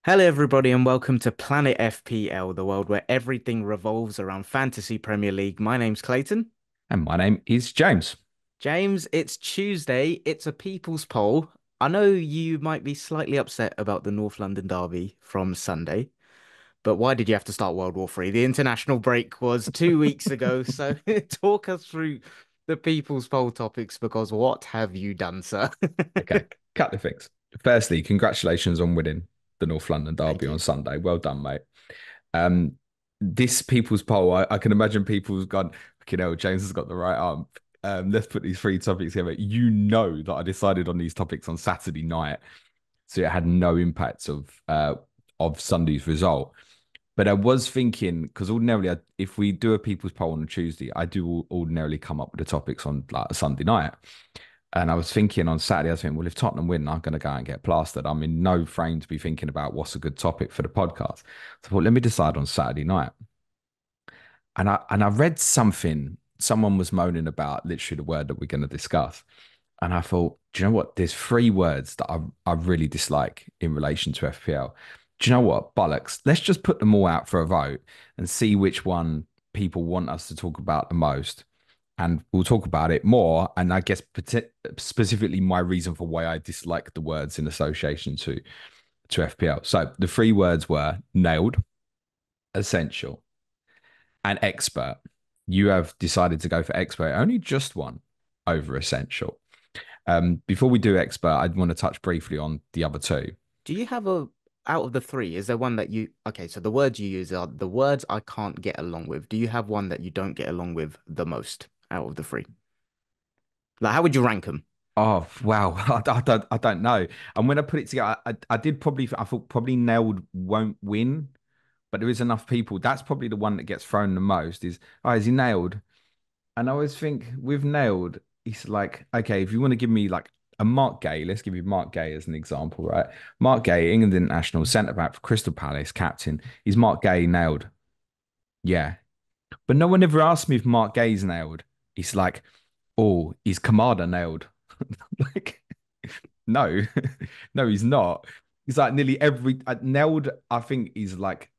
Hello, everybody, and welcome to Planet FPL, the world where everything revolves around Fantasy Premier League. My name's Clayton. And my name is James. James, it's Tuesday. It's a people's poll. I know you might be slightly upset about the North London derby from Sunday, but why did you have to start World War Three? The international break was 2 weeks ago, so talk us through the people's poll topics because what have you done, sir? Okay, couple of things. Firstly, congratulations on winning the North London Thank Derby you. on Sunday. Well done, mate. Um, this people's poll, I can imagine people's gone, you know, James has got the right arm. Let's put these three topics together. You know that I decided on these topics on Saturday night, so it had no impact of Sunday's result. But I was thinking because ordinarily, if we do a people's poll on a Tuesday, I do ordinarily come up with the topics on like a Sunday night. And I was thinking on Saturday, I was thinking, well, if Tottenham win, I'm going to go out and get plastered. I'm in no frame to be thinking about what's a good topic for the podcast. So I thought, let me decide on Saturday night. And I read something, someone was moaning about literally the word that we're going to discuss. And I thought, do you know what? There's three words that I really dislike in relation to FPL. Do you know what? Bollocks. Let's just put them all out for a vote and see which one people want us to talk about the most. And we'll talk about it more. And I guess specifically my reason for why I dislike the words in association to FPL. So the three words were nailed, essential, and expert. You have decided to go for expert, only just one over essential. Before we do expert, I'd want to touch briefly on the other two. Do you have a out of the three, is there one that you okay, so the words you use are the words I can't get along with. Do you have one that you don't get along with the most out of the three? Like how would you rank them? Oh wow, I don't know. And when I put it together, I did probably I thought probably nailed won't win, but there is enough people. That's probably the one that gets thrown the most. Is he nailed? And I always think with nailed, it's like okay, if you want to give me like a Mark Gay, let's give you Mark Gay as an example, right? Mark Gay, England international centre back for Crystal Palace, captain. Is Mark Gay nailed? Yeah, but no one ever asked me if Mark Gay's nailed. It's like, oh, is Kamada nailed? Like, no, no, he's not. He's like nearly every nailed. I think is like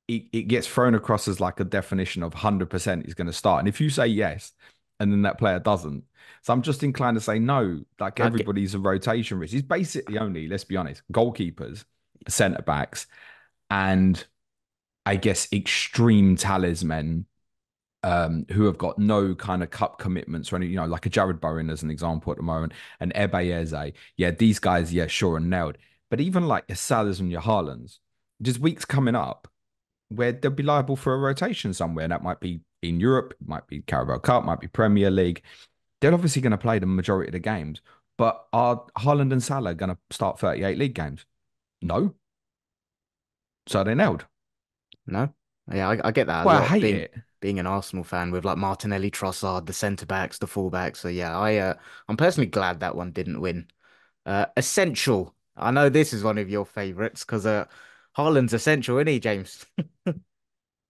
it gets thrown across as like a definition of 100% is going to start. And if you say yes, and then that player doesn't, so I'm just inclined to say no. Like I get everybody's a rotation risk. He's basically only, let's be honest, goalkeepers, centre backs, and I guess extreme talisman who have got no kind of cup commitments or any, like a Jared Bowen as an example at the moment, and Eze. Yeah, these guys, yeah, sure and nailed. But even like your Salahs and your Haalands, there's weeks coming up where they'll be liable for a rotation somewhere. And that might be in Europe, it might be Carabao Cup, might be Premier League. They're obviously going to play the majority of the games. But are Haaland and Salah going to start 38 league games? No. So they nailed. no. Yeah, I get that a Well, I lot hate being it. being an Arsenal fan with like Martinelli, Trossard, the centre backs, the full backs. So yeah, I'm personally glad that one didn't win. Essential. I know this is one of your favorites because Haaland's essential, isn't he, James?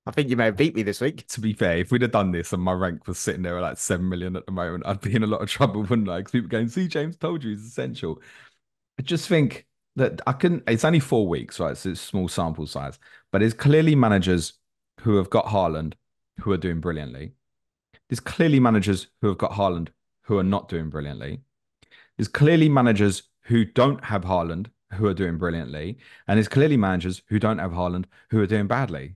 I think you may have beat me this week. To be fair, if we'd have done this and my rank was sitting there at like 7 million at the moment, I'd be in a lot of trouble, wouldn't I? Because people going, see, James told you it's essential. I just think that I couldn't, it's only 4 weeks, right? So it's small sample size, but there's clearly managers who have got Haaland who are doing brilliantly. There's clearly managers who have got Haaland who are not doing brilliantly. There's clearly managers who don't have Haaland who are doing brilliantly. And there's clearly managers who don't have Haaland who are doing badly.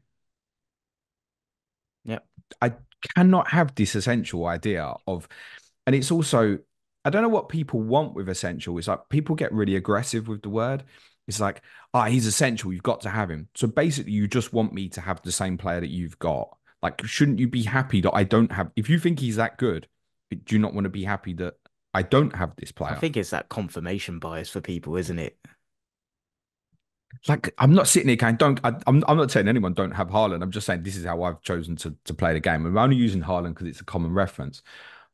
Yep. I cannot have this essential idea of, and it's also, I don't know what people want with essential. It's like people get really aggressive with the word. It's like, ah, he's essential. You've got to have him. So basically, you just want me to have the same player that you've got. Like, shouldn't you be happy that I don't have? If you think he's that good, do you not want to be happy that I don't have this I player? think it's that confirmation bias for people, isn't it? Like, I'm not sitting here going, don't. I'm not saying anyone don't have Haaland. I'm just saying this is how I've chosen to play the game. I'm only using Haaland because it's a common reference.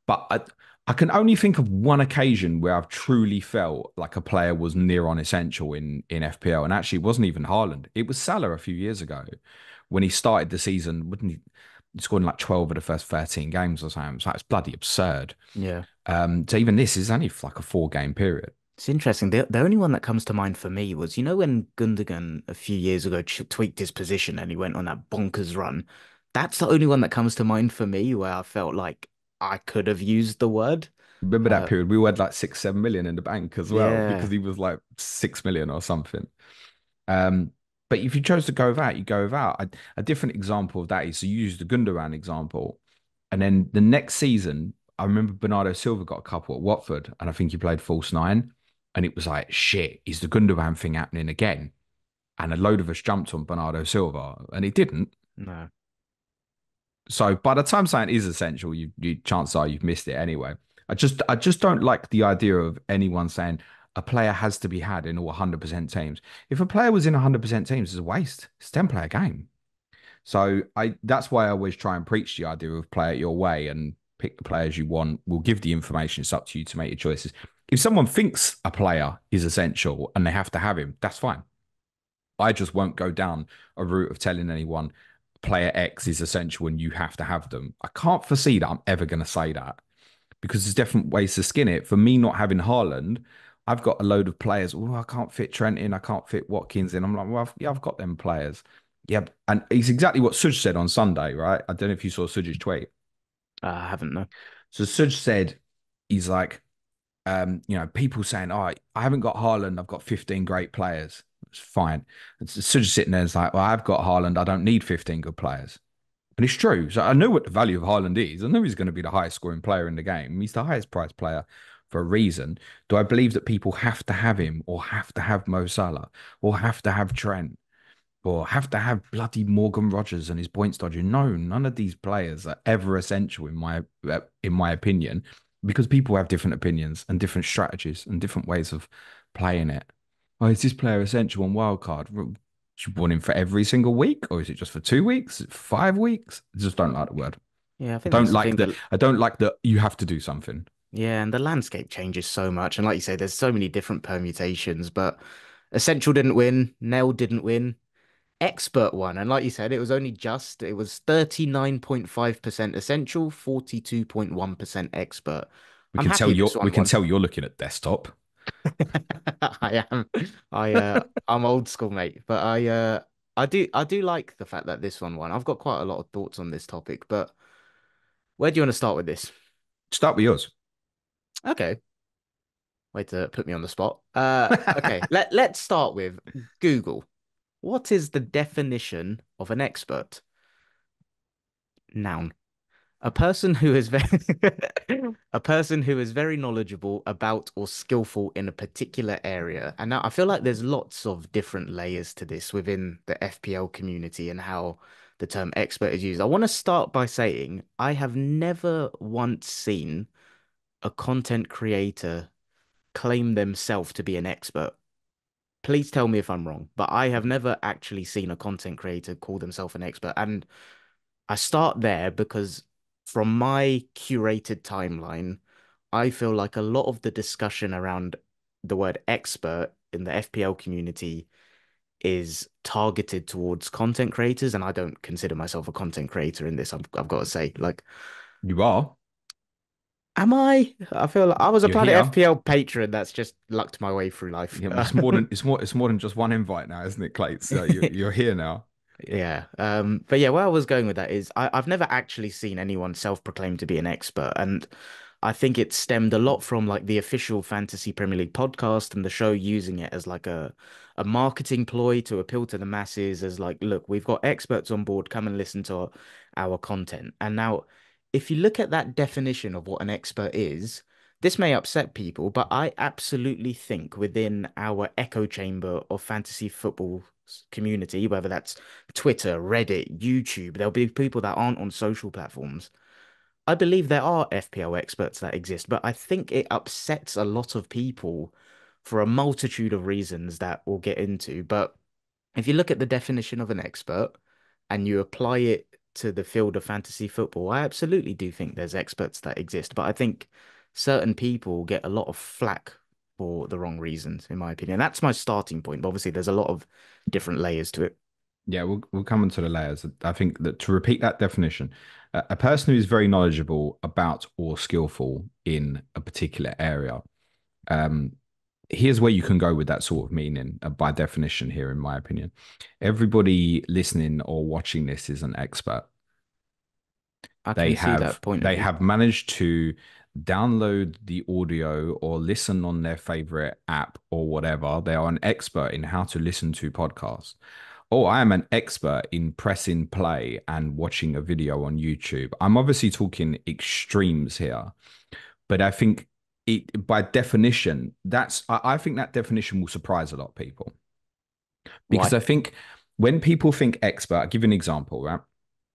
But I can only think of one occasion where I've truly felt like a player was near on essential in FPL. And actually, it wasn't even Haaland. It was Salah a few years ago when he started the season. Wouldn't he scored in like 12 of the first 13 games or something. So it's bloody absurd. Yeah. So even this is only like a 4 game period. It's interesting. The only one that comes to mind for me was, when Gundogan a few years ago tweaked his position and he went on that bonkers run. That's the only one that comes to mind for me where I felt like I could have used the word. Remember that Uh, period? We had like 6, 7 million in the bank as well because yeah. he was like 6 million or something. Um, but if you chose to go without, you go without. A different example of that is so you use the Gundogan example, and then the next season, I remember Bernardo Silva got a couple at Watford, and I think he played false nine, and it was like shit. Is the Gundogan thing happening again? And a load of us jumped on Bernardo Silva, and it didn't. No. So by the time something is essential, you chances are you've missed it anyway. I just don't like the idea of anyone saying a player has to be had in all 100% teams. If a player was in 100% teams, it's a waste. It's a 10-player game. So I that's why I always try and preach the idea of play it your way and pick the players you want. We'll give the information. It's up to you to make your choices. If someone thinks a player is essential and they have to have him, that's fine. I just won't go down a route of telling anyone player X is essential and you have to have them. I can't foresee that I'm ever going to say that because there's different ways to skin it. For me, not having Haaland, I've got a load of players. Oh, I can't fit Trent in. I can't fit Watkins in. I'm like, well, yeah, I've got them players. Yeah, and it's exactly what Suj said on Sunday, right? I don't know if you saw Suj's tweet. I haven't, no. So Suj said, he's like, people saying, "Oh, I haven't got Haaland. I've got 15 great players." It's fine. It's sort of sitting there. It's like, "Well, I've got Haaland. I don't need 15 good players." And it's true. So I know what the value of Haaland is. I know he's going to be the highest scoring player in the game. He's the highest priced player for a reason. Do I believe that people have to have him, or have to have Mo Salah, or have to have Trent, or have to have bloody Morgan Rogers and his points dodging? No, none of these players are ever essential in my opinion, because people have different opinions and different strategies and different ways of playing it. Oh, is this player essential on wildcard? You want him for every single week, or is it just for 2 weeks, 5 weeks? I just don't like the word. Yeah, I I think don't that's the like thing the. that, I don't like that you have to do something. yeah, and the landscape changes so much. And like you say, there's so many different permutations, but Essential didn't win, Nell didn't win. Expert one. And like you said, it was 39.5% essential, 42.1% expert. We I'm can tell happy this you're. We one can won. tell you're looking at desktop. I am. I'm old school, mate. But I do like the fact that this one won. I've got quite a lot of thoughts on this topic, but where do you want to start with this? Start with yours. Okay. Way to put me on the spot. Okay. Let's start with Google. What is the definition of an expert? Noun. A person who is very a person who is very knowledgeable about or skillful in a particular area. And now I feel like there's lots of different layers to this within the FPL community and how the term expert is used. I want to start by saying I have never once seen a content creator claim themselves to be an expert. Please tell me if I'm wrong, but I have never actually seen a content creator call themselves an expert. And I start there because from my curated timeline, I feel like a lot of the discussion around the word expert in the FPL community is targeted towards content creators, and I don't consider myself a content creator in this. I've got to say, like, You are. am I? I feel like I was a You're Planet here. FPL patron that's just lucked my way through life. Yeah, but it's more than just one invite now, isn't it, Clates? So you're here now. Yeah. But yeah, where I was going with that is I've never actually seen anyone self-proclaim to be an expert. And I think it stemmed a lot from like the official Fantasy Premier League podcast and the show using it as like a marketing ploy to appeal to the masses as like, look, we've got experts on board, come and listen to our content. And now, if you look at that definition of what an expert is, this may upset people, but I absolutely think within our echo chamber of fantasy football community, whether that's Twitter, Reddit, YouTube, there'll be people that aren't on social platforms. I believe there are FPL experts that exist, but I think it upsets a lot of people for a multitude of reasons that we'll get into. But if you look at the definition of an expert and you apply it to the field of fantasy football, I absolutely do think there's experts that exist. But I think certain people get a lot of flack for the wrong reasons, in my opinion. That's my starting point. But obviously, there's a lot of different layers to it. Yeah, we'll come into the layers. I think that to repeat that definition, a person who is very knowledgeable about or skillful in a particular area. Um, here's where you can go with that sort of meaning, by definition here, in my opinion. Everybody listening or watching this is an expert. I can see that point of They view. have managed to download the audio or listen on their favorite app or whatever. They are an expert in how to listen to podcasts. Oh, I am an expert in pressing play and watching a video on YouTube. I'm obviously talking extremes here, but I think it, by definition, I think that definition will surprise a lot of people, because Why? I think when people think expert, I'll give you an example, right?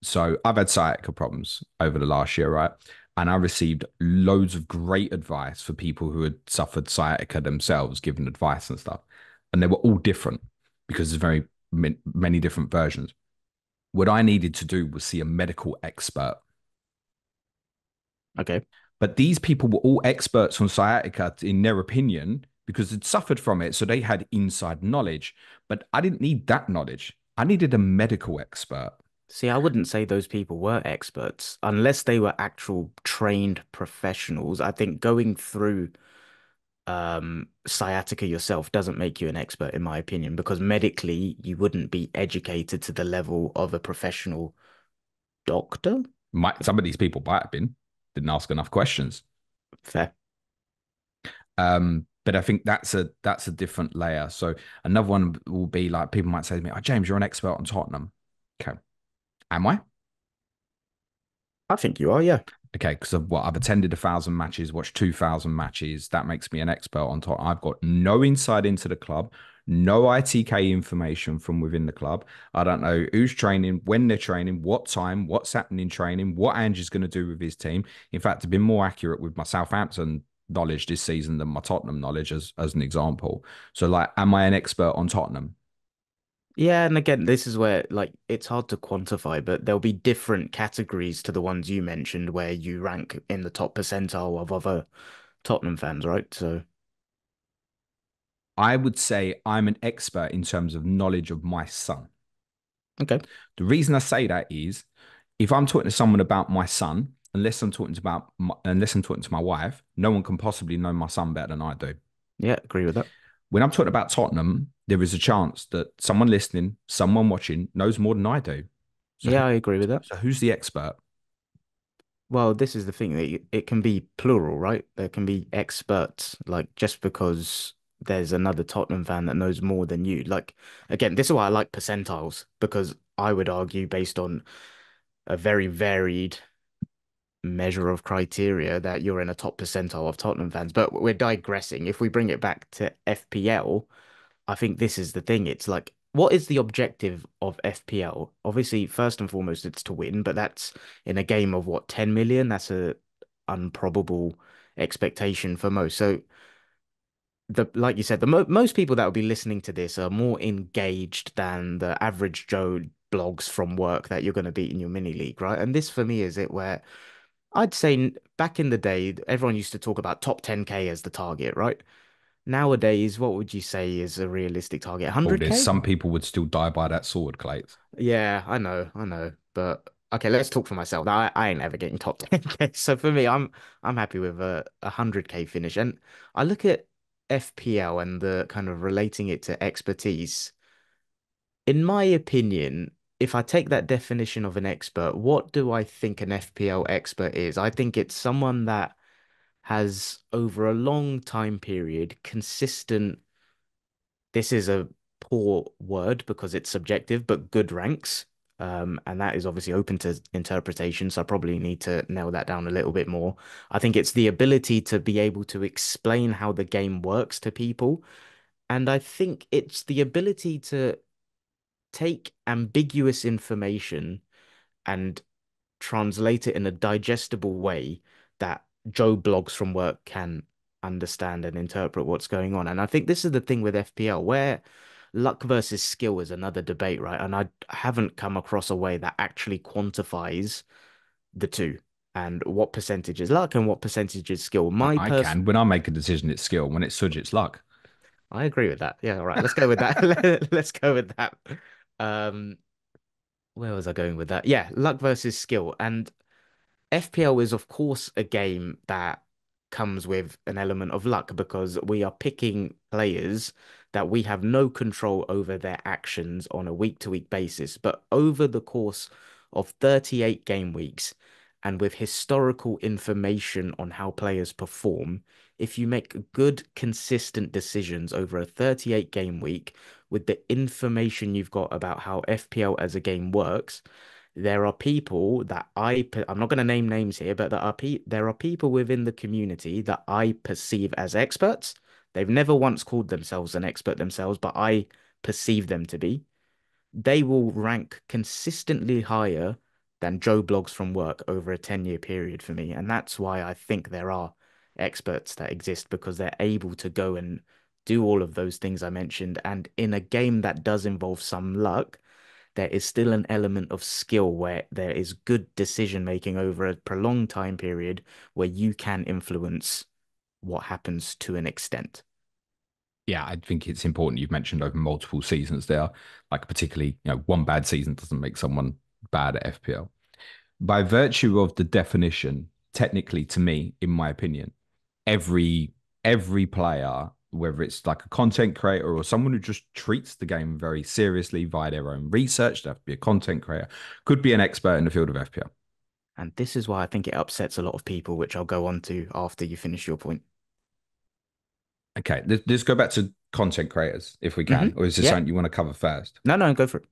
So I've had sciatica problems over the last year, right? And I received loads of great advice for people who had suffered sciatica themselves, given advice and stuff. And they were all different because there's very many different versions. What I needed to do was see a medical expert. Okay. But these people were all experts on sciatica in their opinion because they'd suffered from it. So they had inside knowledge. But I didn't need that knowledge. I needed a medical expert. See, I wouldn't say those people were experts unless they were actual trained professionals. I think going through sciatica yourself doesn't make you an expert, in my opinion, because medically you wouldn't be educated to the level of a professional doctor. Some of these people might have been, didn't ask enough questions. Fair. But I think that's a different layer. So another one will be like, people might say to me, "Oh, James, you're an expert on Tottenham." Okay, am I? I think you are, yeah. Okay, because I've attended 1,000 matches, watched 2,000 matches. That makes me an expert on top. I've got no insight into the club, no ITK information from within the club. I don't know who's training, when they're training, what time, what's happening in training, what Ange's going to do with his team. In fact, I've been more accurate with my Southampton knowledge this season than my Tottenham knowledge, as an example. So, like, am I an expert on Tottenham? Yeah, and again, this is where like it's hard to quantify, but there'll be different categories to the ones you mentioned where you rank in the top percentile of other Tottenham fans, right? So, I would say I'm an expert in terms of knowledge of my son. okay. The reason I say that is, if I'm talking to someone about my son, unless I'm talking to my wife, no one can possibly know my son better than I do. Yeah, agree with that. When I'm talking about Tottenham, there is a chance that someone listening, someone watching, knows more than I do. So, Yeah, I agree with that. so who's the expert? Well, this is the thing that it can be plural, right? There can be experts, like just because there's another Tottenham fan that knows more than you. Like, again, this is why I like percentiles, because I would argue based on a very varied measure of criteria that you're in a top percentile of Tottenham fans. But we're digressing. If we bring it back to FPL, I think this is the thing. It's like, what is the objective of FPL? Obviously, first and foremost, it's to win, but that's in a game of what, 10 million? That's a improbable expectation for most. So the like you said, the mo most people that will be listening to this are more engaged than the average Joe blogs from work that you're going to beat in your mini league, right? And this for me is it where I'd say back in the day, everyone used to talk about top 10K as the target, right? Nowadays, what would you say is a realistic target? Oh, there's 100K? some people would still die by that sword, Clates. Yeah, I know. But okay, let's talk for myself. I ain't ever getting top 10K. So for me, I'm happy with a 100K finish. And I look at FPL and the kind of relating it to expertise. In my opinion, if I take that definition of an expert, what do I think an FPL expert is? I think it's someone that has over a long time period consistent, this is a poor word because it's subjective, but good ranks. And that is obviously open to interpretation. So I probably need to nail that down a little bit more. I think it's the ability to be able to explain how the game works to people. And I think it's the ability to take ambiguous information and translate it in a digestible way that Joe blogs from work can understand and interpret what's going on. And I think this is the thing with FPL, where luck versus skill is another debate, right? And I haven't come across a way that actually quantifies the two and what percentage is luck and what percentage is skill. My I person, can. When I make a decision, it's skill. When it's Suj, it's luck. I agree with that. Yeah, all right, let's go with that. Let's go with that. Um, where was I going with that? Yeah, luck versus skill. And FPL is, of course, a game that comes with an element of luck because we are picking players that we have no control over their actions on a week-to-week basis. But over the course of 38 game weeks and with historical information on how players perform, if you make good, consistent decisions over a 38 game week with the information you've got about how FPL as a game works, there are people that I'm not going to name names here, but there are people within the community that I perceive as experts. They've never once called themselves an expert themselves, but I perceive them to be. They will rank consistently higher than Joe Blogs from work over a 10-year period for me. And that's why I think there are experts that exist because they're able to go and do all of those things I mentioned. And in a game that does involve some luck, there is still an element of skill where there is good decision making over a prolonged time period where you can influence what happens to an extent. Yeah, I think it's important you've mentioned over multiple seasons there. Like particularly, one bad season doesn't make someone bad at FPL. By virtue of the definition, technically to me, in my opinion, every every player, whether it's like a content creator or someone who just treats the game very seriously via their own research, they have to be a content creator, could be an expert in the field of FPL. And this is why I think it upsets a lot of people, which I'll go on to after you finish your point. Okay, let's go back to content creators if we can, or is this Yeah. something you want to cover first? No, no, go for it.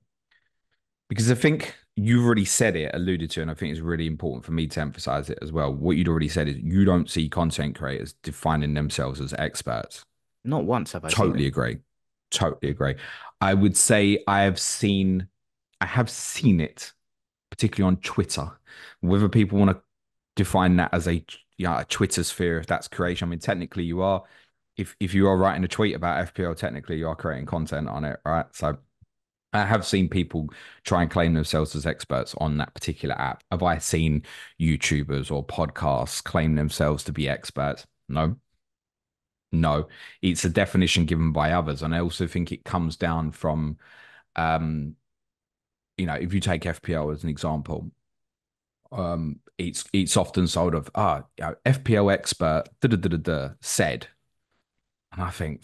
Because I think you've already said it, alluded to, and I think it's really important for me to emphasize it as well. What you'd already said is you don't see content creators defining themselves as experts. Not once have I seen it. Totally agree. Totally agree. I would say I have seen it, particularly on Twitter. Whether people want to define that as a Twitter sphere, if that's creation. I mean, technically you are, if you are writing a tweet about FPL, technically you are creating content on it, right? So I have seen people try and claim themselves as experts on that particular app. Have I seen YouTubers or podcasts claim themselves to be experts? No, no. It's a definition given by others. And I also think it comes down from, um, if you take FPL as an example, it's often sold of, FPL expert da, da, da, da, da, said. And I think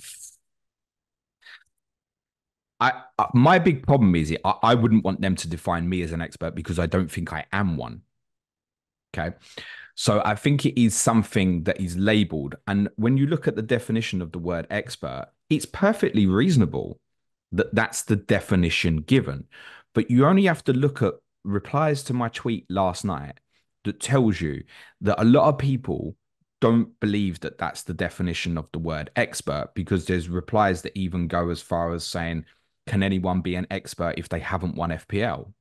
my big problem is I wouldn't want them to define me as an expert because I don't think I am one. Okay. So I think it is something that is labeled. And when you look at the definition of the word expert, it's perfectly reasonable that that's the definition given. But you only have to look at replies to my tweet last night that tells you that a lot of people don't believe that that's the definition of the word expert because there's replies that even go as far as saying, can anyone be an expert if they haven't won FPL?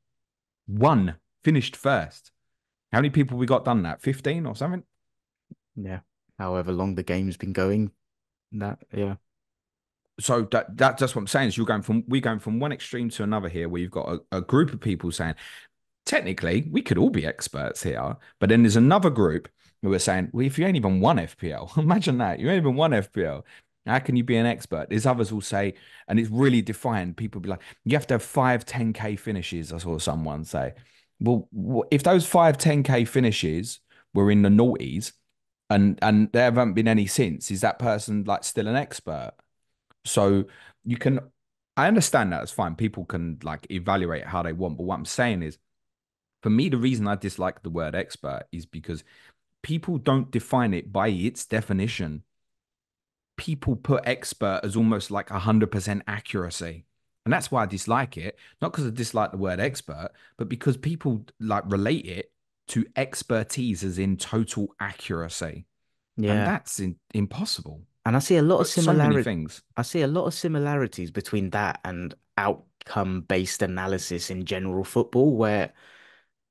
One finished first. How many people we got done that? 15 or something? Yeah. However long the game's been going, yeah. So that's what I'm saying is we're going from one extreme to another here where you've got a group of people saying, technically, we could all be experts here. But then there's another group who are saying, well, if you ain't even won FPL, imagine that. You ain't even won FPL. How can you be an expert? There's others will say, and it's really defined. People be like, you have to have 5, 10K finishes. I saw someone say, well, if those 5, 10K finishes were in the noughties and there haven't been any since, is that person like still an expert? So you can, I understand that it's fine. People can like evaluate how they want. But what I'm saying is, for me, the reason I dislike the word expert is because people don't define it by its definition. People put expert as almost like 100% accuracy. And that's why I dislike it. Not because I dislike the word expert, but because people like relate it to expertise as in total accuracy. And Yeah. that's impossible. And I see a lot of So many similarity. things. I see a lot of similarities between that and outcome-based analysis in general football, where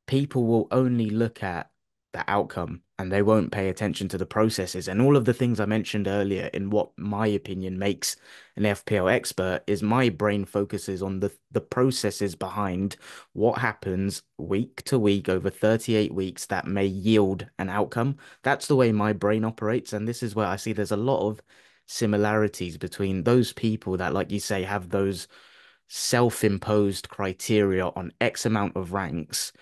people will only look at the outcome and they won't pay attention to the processes. And all of the things I mentioned earlier in what my opinion makes an FPL expert is my brain focuses on the processes behind what happens week to week over 38 weeks that may yield an outcome. That's the way my brain operates. And this is where I see there's a lot of similarities between those people that, like you say, have those self-imposed criteria on X amount of ranks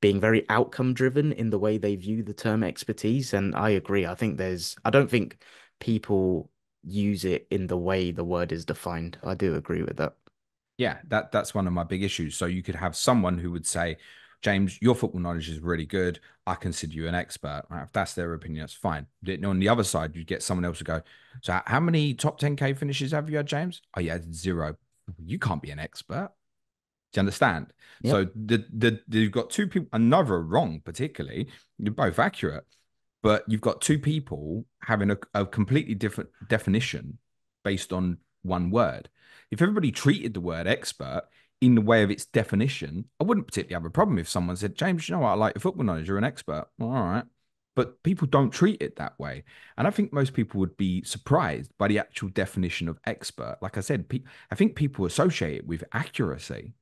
being very outcome driven in the way they view the term expertise. And I agree. I don't think people use it in the way the word is defined. I do agree with that. Yeah, that's one of my big issues. So you could have someone who would say, James, your football knowledge is really good. I consider you an expert. Right? If that's their opinion, that's fine. Then on the other side, you get someone else to go, so how many top 10K finishes have you had, James? Oh, yeah, zero. You can't be an expert. Do you understand? Yep. So you've got two people, and neither are wrong particularly. You're both accurate, but you've got two people having a completely different definition based on one word. If everybody treated the word expert in the way of its definition, I wouldn't particularly have a problem if someone said, James, you know what? I like your football knowledge. You're an expert. Well, all right. But people don't treat it that way. And I think most people would be surprised by the actual definition of expert. Like I said, I think people associate it with accuracy.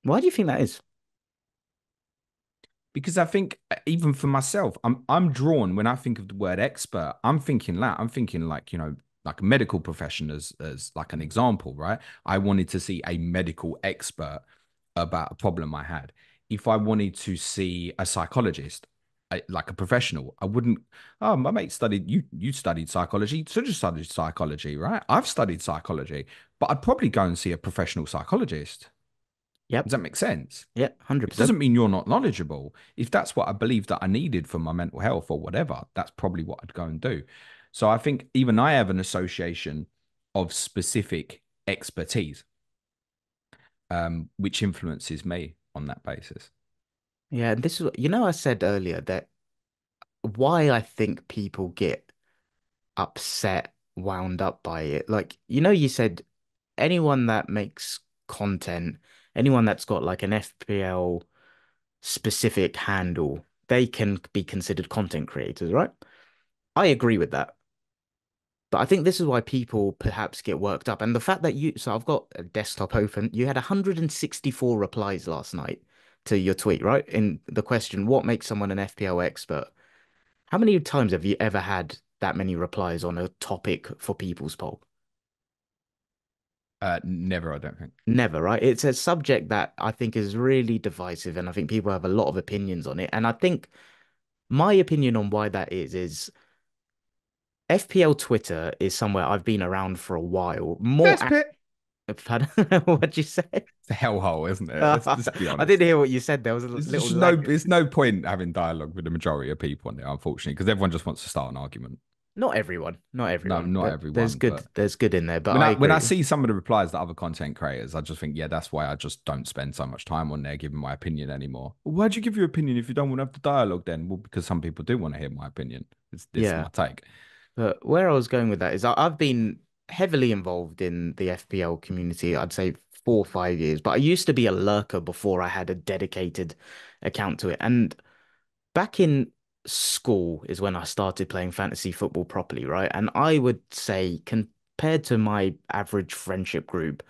Why do you think that is? Because I think even for myself, I'm drawn when I think of the word expert. I'm thinking like like a medical profession as like an example, right? I wanted to see a medical expert about a problem I had. If I wanted to see a psychologist, like a professional, I wouldn't. Oh, my mate studied. You studied psychology. So just studied psychology, right? I've studied psychology, but I'd probably go and see a professional psychologist. Does Yep. that make sense? Yeah, It 100%. doesn't mean you're not knowledgeable. If that's what I believe that I needed for my mental health or whatever, that's probably what I'd go and do. So I think even I have an association of specific expertise, which influences me on that basis. Yeah, and this is, I said earlier that why I think people get upset, wound up by it. Like, you said anyone that makes content, anyone that's got like an FPL specific handle, they can be considered content creators, right? I agree with that. But I think this is why people perhaps get worked up. And the fact that so I've got a desktop open, you had 164 replies last night to your tweet, right? In the question, what makes someone an FPL expert? How many times have you ever had that many replies on a topic for people's poll? Never, I don't think. Never, right? It's a subject that I think is really divisive, and I think people have a lot of opinions on it. And I think my opinion on why that is FPL Twitter is somewhere I've been around for a while. Cesspit. What'd you say? It's a hellhole, isn't it? Let's be I honest. didn't hear what you said. There was a It's little just no, lag. it's no point having dialogue with the majority of people on there, unfortunately, because everyone just wants to start an argument. Not everyone, not No, everyone. not There's everyone, good, but there's good in there, but when I I agree. see some of the replies that other content creators, I just think, yeah, that's why I just don't spend so much time on there giving my opinion anymore. Well, why'd you give your opinion if you don't want to have the dialogue then? Well, because some people do want to hear my opinion. It's Yeah. my take. But where I was going with that is I've been heavily involved in the FPL community, I'd say 4 or 5 years, but I used to be a lurker before I had a dedicated account to it. And back in school is when I started playing fantasy football properly, right? And I would say, compared to my average friendship group,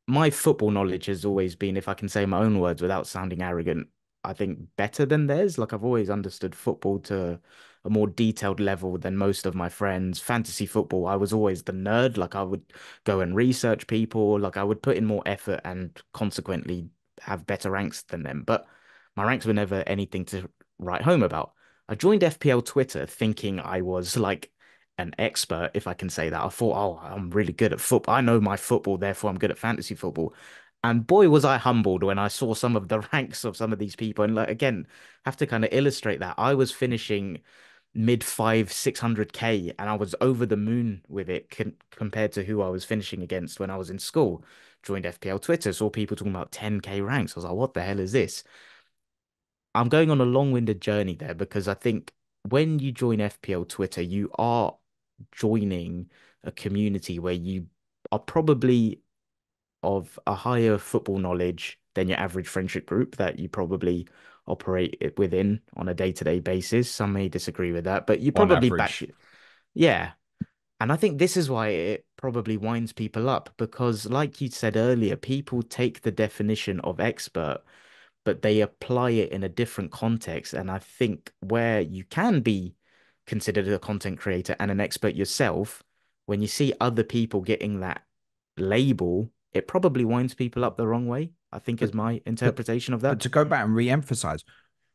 my football knowledge has always been, if I can say my own words without sounding arrogant, I think better than theirs. Like I've always understood football to a more detailed level than most of my friends. Fantasy football, I was always the nerd. Like I would go and research people, like I would put in more effort and consequently have better ranks than them. But my ranks were never anything to write home about. I joined FPL Twitter thinking I was like an expert, if I can say that. I thought, oh, I'm really good at football. I know my football, therefore I'm good at fantasy football. And boy, was I humbled when I saw some of the ranks of some of these people. And like, again, have to kind of illustrate that. I was finishing mid 600K and I was over the moon with it compared to who I was finishing against when I was in school. Joined FPL Twitter, saw people talking about 10K ranks. I was like, what the hell is this? I'm going on a long-winded journey there because I think when you join FPL Twitter, you are joining a community where you are probably of a higher football knowledge than your average friendship group that you probably operate within on a day-to-day basis. Some may disagree with that, but you On probably back average. it. Yeah. And I think this is why it probably winds people up because, like you said earlier, people take the definition of expert but they apply it in a different context. And I think where you can be considered a content creator and an expert yourself, when you see other people getting that label, it probably winds people up the wrong way, I think is But my but interpretation of but that. to go back and re-emphasize,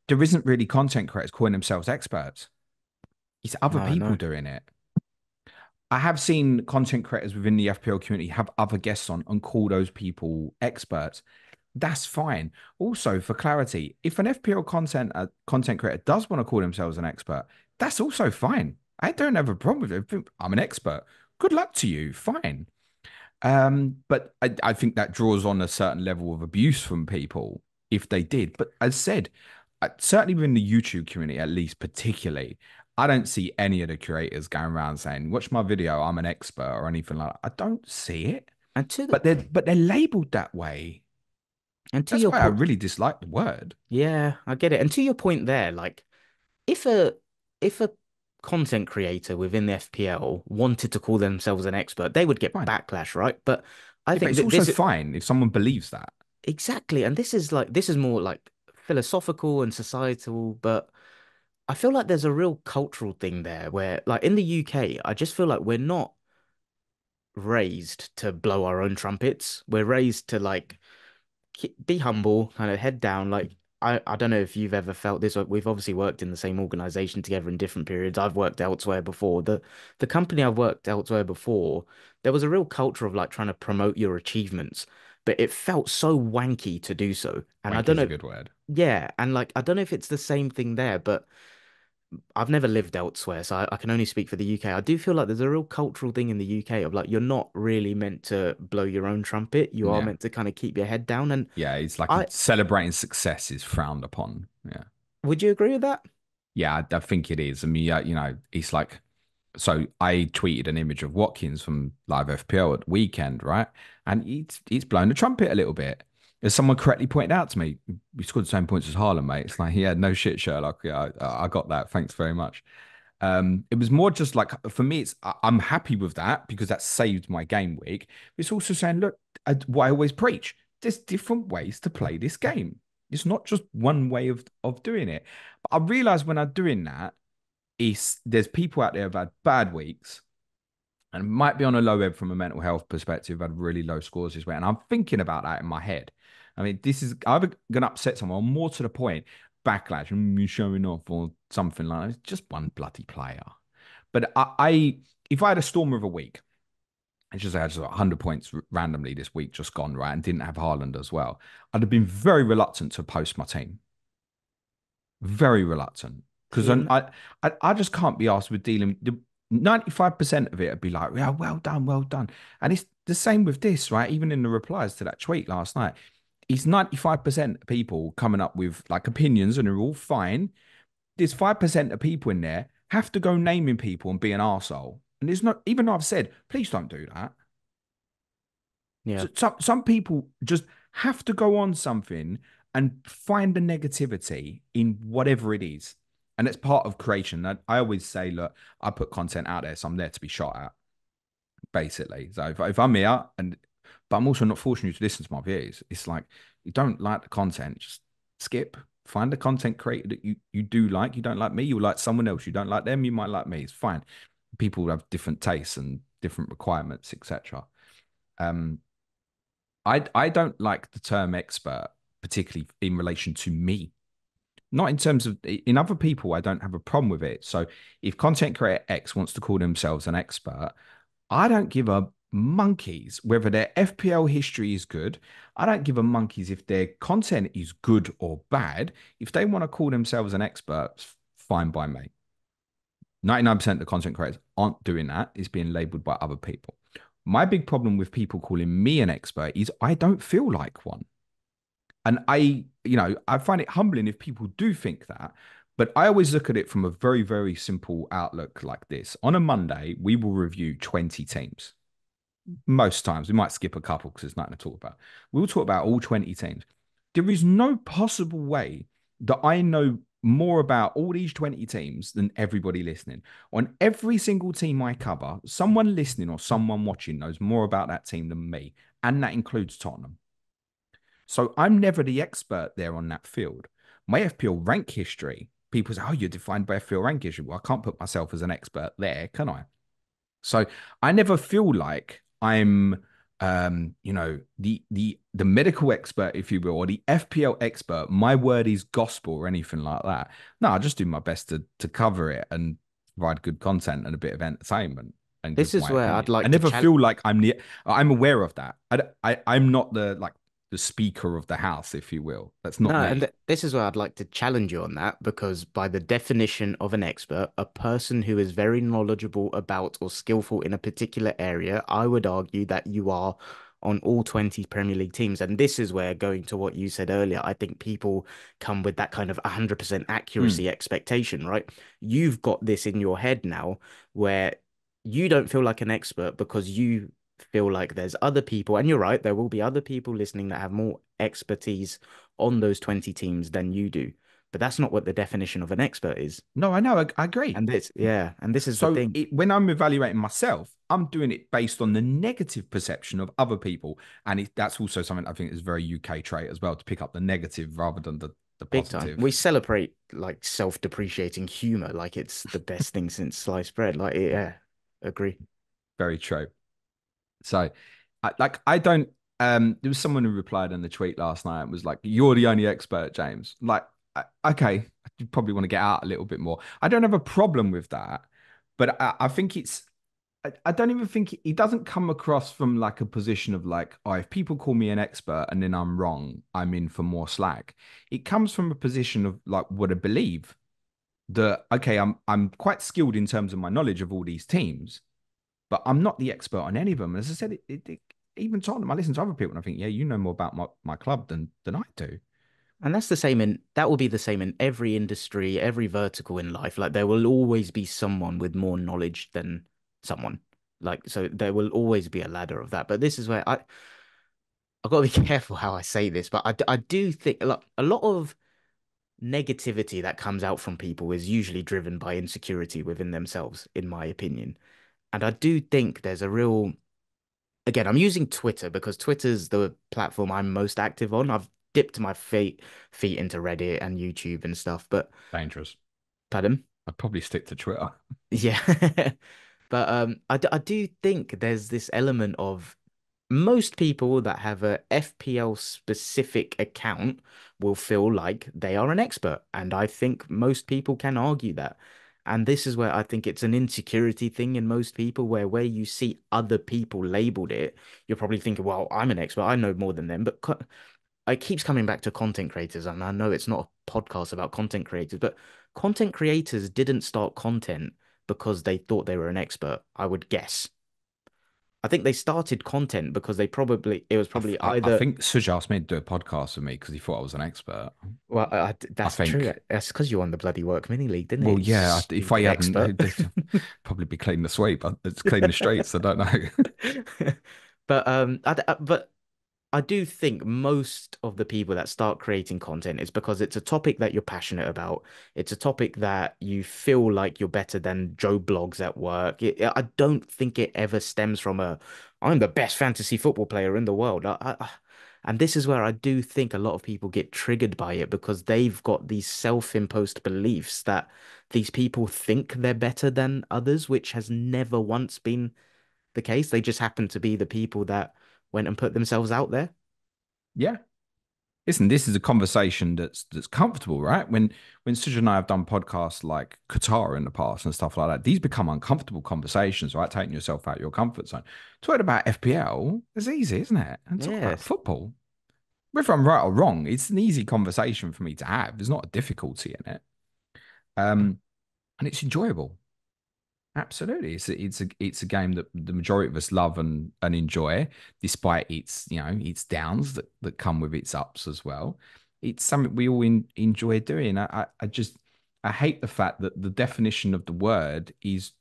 there isn't really content creators calling themselves experts. It's other No, people no. doing it. I have seen content creators within the FPL community have other guests on and call those people experts. That's fine. Also, for clarity, if an FPL content creator does want to call themselves an expert, that's also fine. I don't have a problem with it. I'm an expert. Good luck to you. Fine. But I think that draws on a certain level of abuse from people if they did. But as said, certainly within the YouTube community, at least particularly, I don't see any of the creators going around saying, "Watch my video, I'm an expert" or anything like that. I don't see it. And to the, But they're labeled that way. and to That's your why I point, really dislike the word. yeah, I get it. And to your point there, like if a if a content creator within the FPL wanted to call themselves an expert, they would get Fine. backlash, right? But I Yeah, but think it's that also this fine if someone believes that. exactly, and this is more like philosophical and societal, but I feel like there's a real cultural thing there where, like in the UK, I just feel like we're not raised to blow our own trumpets. We're raised to like be humble, kind of head down. Like I don't know if you've ever felt this. We've obviously worked in the same organization together in different periods. I've worked elsewhere before. The company I've worked elsewhere before, there was a real culture of like trying to promote your achievements, but it felt so wanky to do so. And I Wank don't is a know, good word. yeah, and like I don't know if it's the same thing there, but I've never lived elsewhere, so I can only speak for the UK. I do feel like there's a real cultural thing in the UK of like you're not really meant to blow your own trumpet. You are Yeah. meant to kind of keep your head down. And Yeah, it's like I celebrating success is frowned upon. Yeah. would you agree with that? Yeah, I think it is. I mean, yeah, it's like, so I tweeted an image of Watkins from Live FPL at the weekend, right? And he's blown the trumpet a little bit. As someone correctly pointed out to me, we scored the same points as Haaland, mate. It's like, yeah, no shit, Sherlock. Yeah, I got that. Thanks very much. It was more just like for me, I'm happy with that because that saved my game week. It's also saying, look, what I always preach: there's different ways to play this game. It's not just one way of doing it. But I realize when I'm doing that, is there's people out there who've had bad weeks and might be on a low ebb from a mental health perspective, had really low scores this way. And I'm thinking about that in my head. I mean, this is either going to upset someone, or more to the point, backlash, you showing off or something like that. It's just one bloody player. But if I had a storm of a week, it's just I had just 100 points randomly this week just gone, right, and didn't have Haaland as well, I'd have been very reluctant to post my team. Very reluctant because See, and I just can't be asked with dealing. The 95% of it would be like, yeah, well done, well done. And it's the same with this, right? Even in the replies to that tweet last night, it's 95% people coming up with like opinions and they're all fine. There's 5% of people in there have to go naming people and be an arsehole. And there's not, even though I've said, please don't do that. yeah, Some people just have to go on something and find the negativity in whatever it is. And it's part of creation. I always say, look, I put content out there, so I'm there to be shot at, basically. So if I'm here but I'm also not forcing you to listen to my views. It's like you don't like the content, just skip. Find the content creator that you do like. You don't like me, you like someone else. You don't like them, you might like me. It's fine. People have different tastes and different requirements, etc. Um, I don't like the term expert, particularly in relation to me. Not in terms of in other people, I don't have a problem with it. So if content creator X wants to call themselves an expert, I don't give a monkeys whether their FPL history is good. I don't give a monkeys if their content is good or bad. If they want to call themselves an expert, fine by me. 99% of the content creators aren't doing that, it's being labeled by other people. My big problem with people calling me an expert is I don't feel like one. And I find it humbling if people do think that. But I always look at it from a very, very simple outlook like this. On a Monday, we will review 20 teams. Most times, we might skip a couple because there's nothing to talk about. We'll talk about all 20 teams. There is no possible way that I know more about all these 20 teams than everybody listening. On every single team I cover, someone listening or someone watching knows more about that team than me. And that includes Tottenham. So I'm never the expert there on that field. My FPL rank history, people say, oh, you're defined by FPL rank history. Well, I can't put myself as an expert there, can I? So I never feel like I'm the medical expert, if you will, or the FPL expert, my word is gospel or anything like that. No, I just do my best to cover it and provide good content and a bit of entertainment and This give is my where I'd opinion. I like to never challenge. feel like I'm aware of that. I'm not the speaker of the house, if you will. That's not No, and me. this is where I'd like to challenge you on that because, by the definition of an expert, a person who is very knowledgeable about or skillful in a particular area, I would argue that you are on all 20 Premier League teams. And this is where, going to what you said earlier, I think people come with that kind of 100% Hmm. accuracy expectation, right? You've got this in your head now where you don't feel like an expert because you feel like there's other people, and you're right, there will be other people listening that have more expertise on those 20 teams than you do. But that's not what the definition of an expert is. No, I know. I agree. And this is the So thing. when I'm evaluating myself, I'm doing it based on the negative perception of other people, and that's also something I think is a very UK trait as well to pick up the negative rather than the Big time. We positive. celebrate like self-depreciating humor like it's the best thing since sliced bread. Like, yeah, agree. Very true. So, I don't. There was someone who replied in the tweet last night and was like, "You're the only expert, James." Like, okay, you probably want to get out a little bit more. I don't have a problem with that, but I think it's I don't even think he doesn't come across from like a position of like, oh, if people call me an expert and then I'm wrong, I'm in for more slack. It comes from a position of like what I believe that okay, I'm quite skilled in terms of my knowledge of all these teams, but I'm not the expert on any of them. As I said, even Tottenham, I listen to other people and I think, yeah, you know more about my club than I do. And that's the same in that will be the same in every industry, every vertical in life. Like there will always be someone with more knowledge than someone. Like so there will always be a ladder of that. But this is where I've got to be careful how I say this, but I do think a lot of negativity that comes out from people is usually driven by insecurity within themselves, in my opinion. And I do think there's a real, again, I'm using Twitter because Twitter's the platform I'm most active on. I've dipped my feet into Reddit and YouTube and stuff, but Dangerous. pardon? I'd probably stick to Twitter. Yeah. But I do think there's this element of most people that have a FPL specific account will feel like they are an expert. And I think most people can argue that. And this is where I think it's an insecurity thing in most people, where you see other people labeled it, you're probably thinking, well, I'm an expert, I know more than them. But it keeps coming back to content creators. And I know it's not a podcast about content creators, but content creators didn't start content because they thought they were an expert, I would guess. I think they started content because it was probably I either, think Suj asked me to do a podcast with me because he thought I was an expert. well, I that's true. think, That's because you won the bloody work mini league, didn't it? well, You yeah, if I stupid hadn't, expert. they'd probably be cleaning the sweep. It's cleaning the streets. I don't know. But but I do think most of the people that start creating content is because it's a topic that you're passionate about. It's a topic that you feel like you're better than Joe Blogs at work. I don't think it ever stems from I'm the best fantasy football player in the world. And this is where I do think a lot of people get triggered by it because they've got these self-imposed beliefs that these people think they're better than others, which has never once been the case. They just happen to be the people that went and put themselves out there. Yeah. Listen, this is a conversation that's comfortable, right? When Suj and I have done podcasts like Qatar in the past and stuff like that, these become uncomfortable conversations, right? Taking yourself out of your comfort zone. Talking about FPL is easy, isn't it? And talk about Yes. football. Whether I'm right or wrong, it's an easy conversation for me to have. There's not a difficulty in it. And it's enjoyable. Absolutely, it's a game that the majority of us love and enjoy, despite its its downs that come with its ups as well. It's something we all enjoy doing. I just I hate the fact that the definition of the word is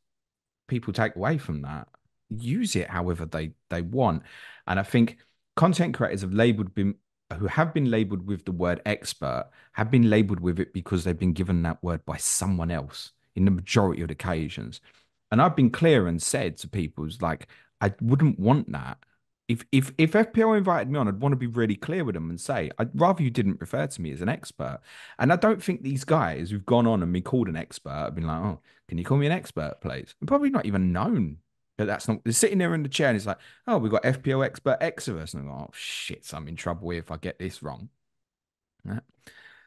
people take away from that. Use it however they want, and I think content creators who have been labeled with the word expert have been labeled with it because they've been given that word by someone else in the majority of the occasions. And I've been clear and said to people, it's like, I wouldn't want that. If FPL invited me on, I'd want to be really clear with them and say, I'd rather you didn't refer to me as an expert. And I don't think these guys who've gone on and been called an expert have been like, oh, can you call me an expert, please? I'm probably not even known But that's not, they're sitting there in the chair and it's like, oh, we've got FPL expert X of us. And I'm like, oh, shit, so I'm in trouble here if I get this wrong. Right?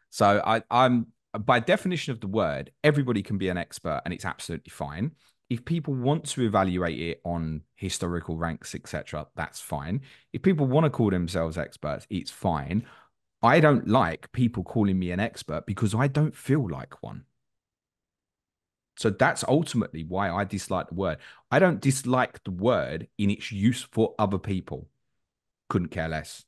So I'm by definition of the word, everybody can be an expert and it's absolutely fine. If people want to evaluate it on historical ranks, etc., that's fine. If people want to call themselves experts, it's fine. I don't like people calling me an expert because I don't feel like one. So that's ultimately why I dislike the word. I don't dislike the word in its use for other people. Couldn't care less.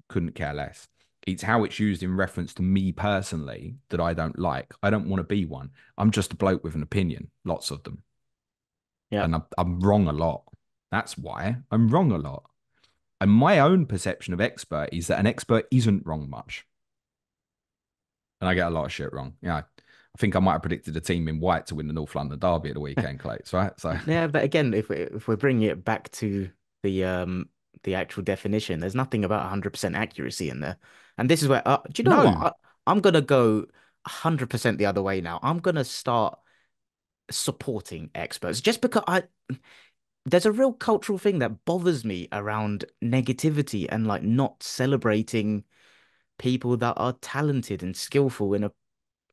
Couldn't care less. It's how it's used in reference to me personally that I don't like. I don't want to be one. I'm just a bloke with an opinion, lots of them. Yeah. And I'm wrong a lot. That's why I'm wrong a lot. And my own perception of expert is that an expert isn't wrong much. And I get a lot of shit wrong. Yeah. I think I might have predicted a team in white to win the North London Derby at the weekend, Clay. Right. So Yeah, but again, if we're bringing it back to the actual definition, there's nothing about 100% accuracy in there. And this is where do you know what? no, I'm gonna go 100% the other way now. I'm gonna start supporting experts just because I there's a real cultural thing that bothers me around negativity and like not celebrating people that are talented and skillful in a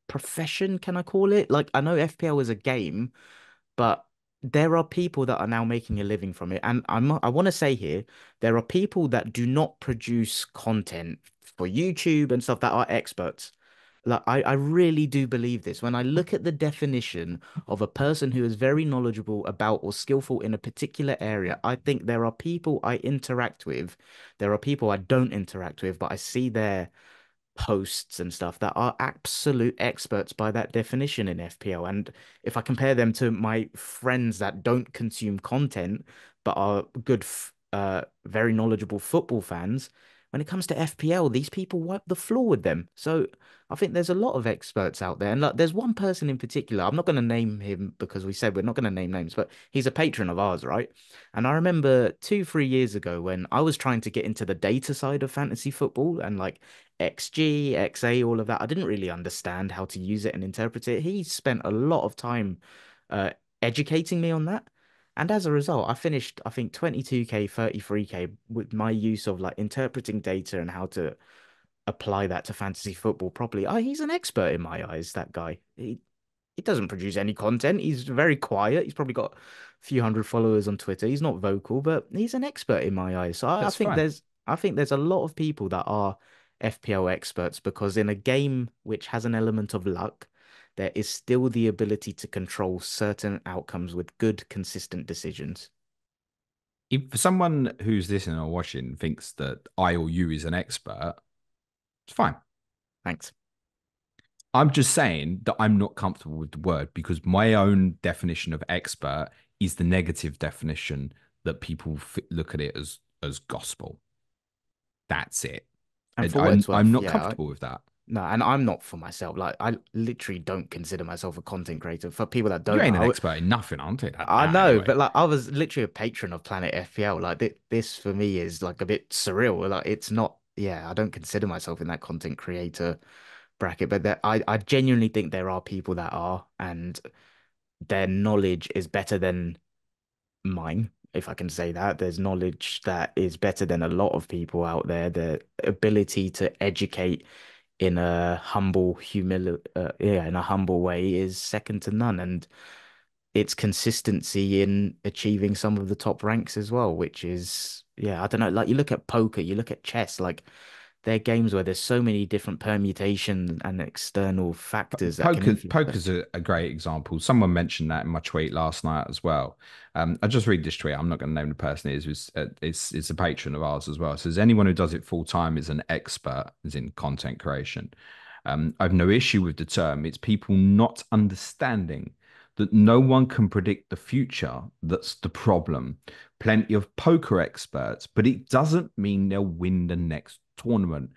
profession, can I call it? Like I know FPL is a game, but there are people that are now making a living from it. And I want to say here, there are people that do not produce content for YouTube and stuff that are experts. Like I really do believe this. When I look at the definition of a person who is very knowledgeable about or skillful in a particular area, I think there are people I interact with, there are people I don't interact with, but I see their posts and stuff that are absolute experts by that definition in FPL. And if I compare them to my friends that don't consume content but are good, very knowledgeable football fans, when it comes to FPL, these people wipe the floor with them. So I think there's a lot of experts out there. And like, there's one person in particular, I'm not going to name him because we said we're not going to name names, but he's a patron of ours, right? And I remember 2, 3 years ago when I was trying to get into the data side of fantasy football and like XG, XA, all of that. I didn't really understand how to use it and interpret it. He spent a lot of time uh, educating me on that. And as a result, I finished, I think, 22K, 33K with my use of like interpreting data and how to apply that to fantasy football properly. Oh, he's an expert in my eyes, that guy. He doesn't produce any content. He's very quiet. He's probably got a few hundred followers on Twitter. He's not vocal, but he's an expert in my eyes. So that's fine. I think there's a lot of people that are FPL experts because in a game which has an element of luck, there is still the ability to control certain outcomes with good, consistent decisions. If someone who's listening or watching thinks that I or you is an expert, it's fine. Thanks. I'm just saying that I'm not comfortable with the word because my own definition of expert is the negative definition that people look at it as gospel. That's it. And And for what it's I'm worth, not yeah, comfortable with that. no, and I'm not for myself. Like I literally don't consider myself a content creator. For people that You don't know, ain't an expert in nothing, aren't you? That I now, know, anyway. but like I was literally a patron of Planet FPL. Like this for me is like a bit surreal. Like it's not, yeah, I don't consider myself in that content creator bracket, but I genuinely think there are people that are, and their knowledge is better than mine, if I can say that. There's knowledge that is better than a lot of people out there. The ability to educate in a in a humble way is second to none. And its consistency in achieving some of the top ranks as well, which is, yeah, I don't know. Like you look at poker, you look at chess, like they're games where there's so many different permutations and external factors that can influence it. Poker's a great example. Someone mentioned that in my tweet last night as well. I just read this tweet. I'm not going to name the person it is. It's a patron of ours as well. It says anyone who does it full time is an expert, as in content creation. I've no issue with the term. It's people not understanding that no one can predict the future. That's the problem. Plenty of poker experts, but it doesn't mean they'll win the next tournament.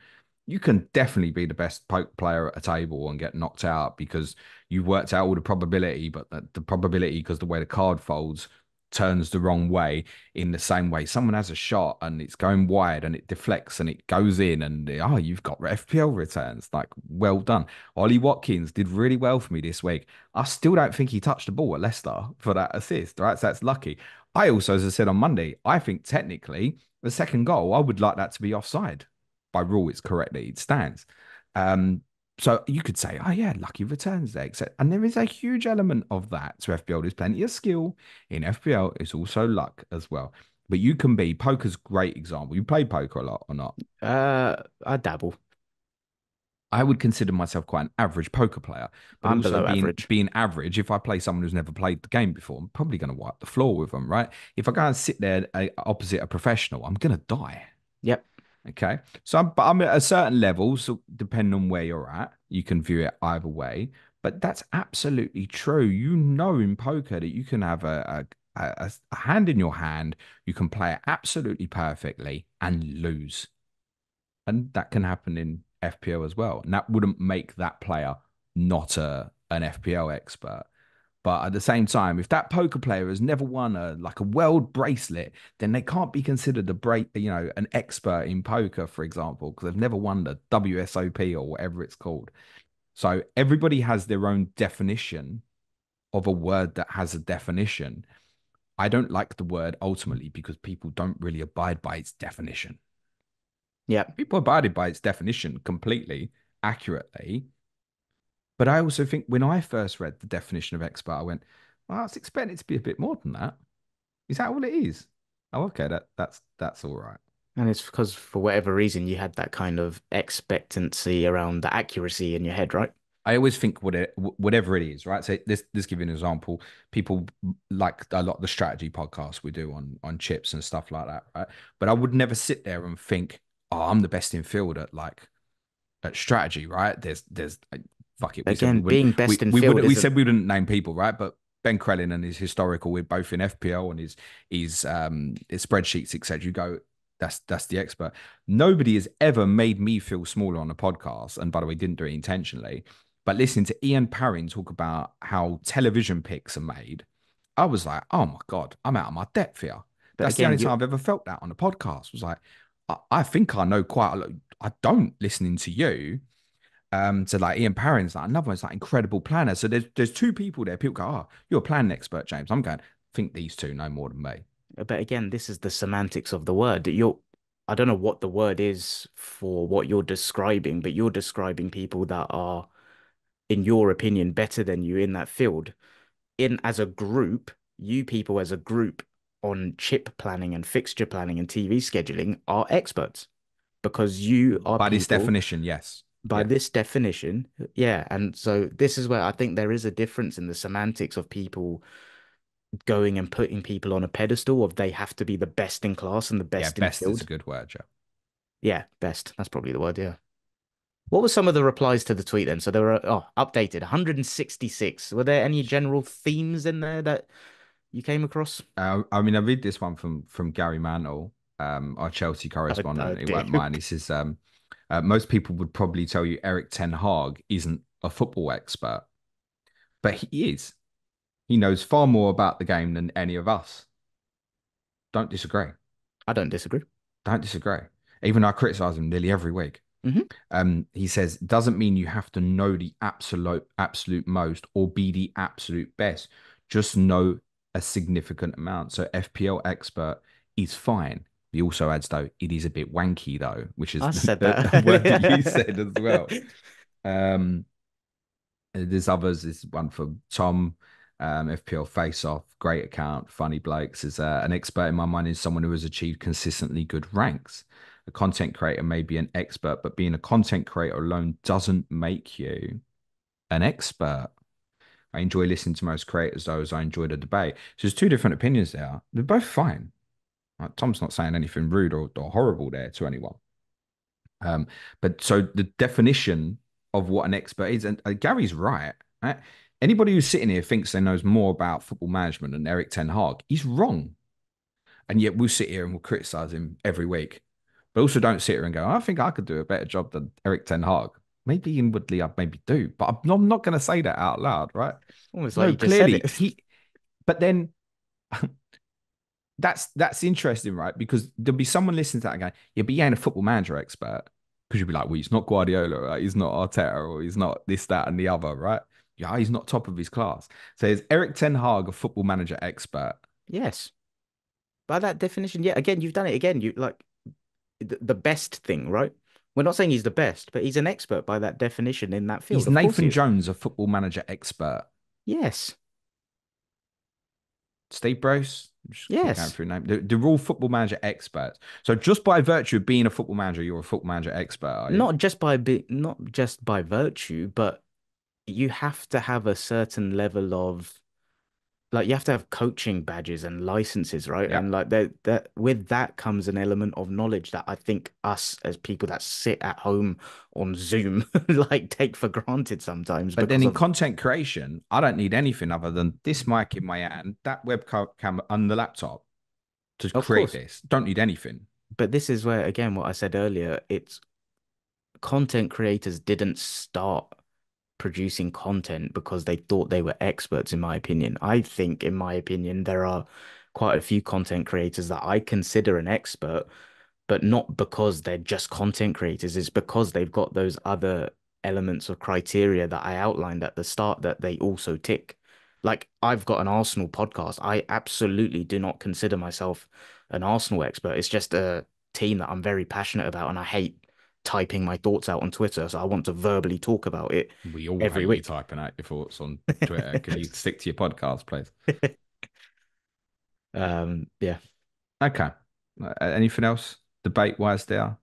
You can definitely be the best poker player at a table and get knocked out because you've worked out all the probability, but the probability, because the way the card folds, turns the wrong way in the same way. Someone has a shot and it's going wide and it deflects and it goes in and oh, you've got FPL returns. Like, well done. Ollie Watkins did really well for me this week. I still don't think he touched the ball at Leicester for that assist, right? So that's lucky. I also, as I said on Monday, I think technically the second goal, I would like that to be offside. By rule, it's correctly, it stands. Um, so you could say, oh yeah, lucky returns there, etc. And there is a huge element of that to FPL. There's plenty of skill in FPL. It's also luck as well. But you can be poker's a great example. You play poker a lot or not? I dabble. I would consider myself quite an average poker player, but I'm also below being average. being average. If I play someone who's never played the game before, I'm probably going to wipe the floor with them, right? If I go and sit there opposite a professional, I'm going to die. Yep. Okay, so but I'm at a certain level, so depending on where you're at, you can view it either way. But that's absolutely true. You know, in poker that you can have a hand in your hand, you can play it absolutely perfectly and lose. And that can happen in FPL as well. And that wouldn't make that player not an FPL expert. But at the same time, if that poker player has never won a world bracelet, then they can't be considered an expert in poker, for example, because they've never won the WSOP or whatever it's called. So everybody has their own definition of a word that has a definition. I don't like the word ultimately because people don't really abide by its definition. Yep. People abided by its definition completely accurately. But I also think when I first read the definition of expert, I went, well, I was expecting it to be a bit more than that. Is that all it is? Oh, okay, that's all right. And it's because for whatever reason you had that kind of expectancy around the accuracy in your head, right? I always think whatever it is, right? So this give you an example. People like a lot of the strategy podcasts we do on chips and stuff like that, right? But I would never sit there and think, oh, I'm the best in field at strategy, right? There's fuck it. We said we Again, wouldn't being best in field we isn't said we wouldn't name people, right? But Ben Crellin and his historical, we're both in FPL and his spreadsheets, etc. You go, that's the expert. Nobody has ever made me feel smaller on a podcast, and by the way, didn't do it intentionally. But listening to Ian Parrin talk about how television picks are made, I was like, oh my God, I'm out of my depth here. but That's the again, only you time I've ever felt that on a podcast. Was like, I think I know quite a lot. I don't listening to you. So like Ian Parrin's like another one's like incredible planner. So there's two people there. People go, oh, you're a planning expert, James. I'm going, I think these two know more than me. but again, this is the semantics of the word. I don't know what the word is for what you're describing, but you're describing people that are, in your opinion, better than you in that field. In as a group, you people as a group on chip planning and fixture planning and TV scheduling are experts because you are By this people definition, yes. by Yeah. this definition. Yeah. And so this is where I think there is a difference in the semantics of people going and putting people on a pedestal of they have to be the best in class and the Yeah, best in best is a field. good word, Joe. Yeah, best. That's probably the word. Yeah. What were some of the replies to the tweet then? So there were, updated 166. Were there any general themes in there that you came across? I mean, I read this one from Gary Mantle, our Chelsea Oh correspondent. He dear. won't mind. He says, most people would probably tell you Eric Ten Hag isn't a football expert, but he is. He knows far more about the game than any of us. Don't disagree. I don't disagree. Don't disagree. Even though I criticize him nearly every week. Hmm. He says, doesn't mean you have to know the absolute most or be the absolute best. Just know a significant amount. So FPL expert is fine. He also adds, though, it is a bit wanky, though, which is I said the word that you that. said as well. Um, there's others. There's one from Tom, FPL Face Off, great account, funny blokes. Is an expert in my mind is someone who has achieved consistently good ranks. A content creator may be an expert, but being a content creator alone doesn't make you an expert. I enjoy listening to most creators, though, as I enjoy the debate. So there's two different opinions there. They're both fine. Like, Tom's not saying anything rude or horrible there to anyone. Um, but so the definition of what an expert is, and Gary's right. Right? Anybody who's sitting here thinks they knows more about football management than Eric Ten Hag. He's wrong, and yet we'll sit here and we'll criticize him every week. But also don't sit here and go, I think I could do a better job than Eric Ten Hag. Maybe inwardly I maybe do, but I'm not going to say that out loud, right? Almost like No, you just said clearly it. he. But then that's interesting, right? Because there'll be someone listening to that and going, yeah, but he ain't a football manager expert. Because you'll be like, well, he's not Guardiola, right? He's not Arteta, or he's not this, that, and the other, right? Yeah, he's not top of his class. So is Eric Ten Hag a football manager expert? Yes. by that definition, yeah, again, you've done it again. You like the best thing, right? We're not saying he's the best, but he's an expert by that definition in that field. Is Of course he Nathan is. Jones a football manager expert? Yes. Steve Bruce? Just keep going Yes. through name. They're all football manager experts. So just by virtue of being a football manager, you're a football manager expert, are you? Not just by virtue, but you have to have a certain level of like you have to have coaching badges and licenses, right? Yeah. And like that with that comes an element of knowledge that I think us as people that sit at home on Zoom like take for granted sometimes But then because in of content creation, I don't need anything other than this mic in my hand, that webcam on the laptop to of create course. this. Don't need anything. But this is where again what I said earlier, it's content creators didn't start producing content because they thought they were experts, in my opinion. I think, in my opinion, there are quite a few content creators that I consider an expert, but not because they're just content creators. It's because they've got those other elements of criteria that I outlined at the start that they also tick. Like I've got an Arsenal podcast. I absolutely do not consider myself an Arsenal expert. It's just a team that I'm very passionate about, and I hate typing my thoughts out on Twitter. So I want to verbally talk about it We all every hate you week. typing out your thoughts on Twitter. Can you stick to your podcast, please? Yeah. Okay. Anything else debate wise there?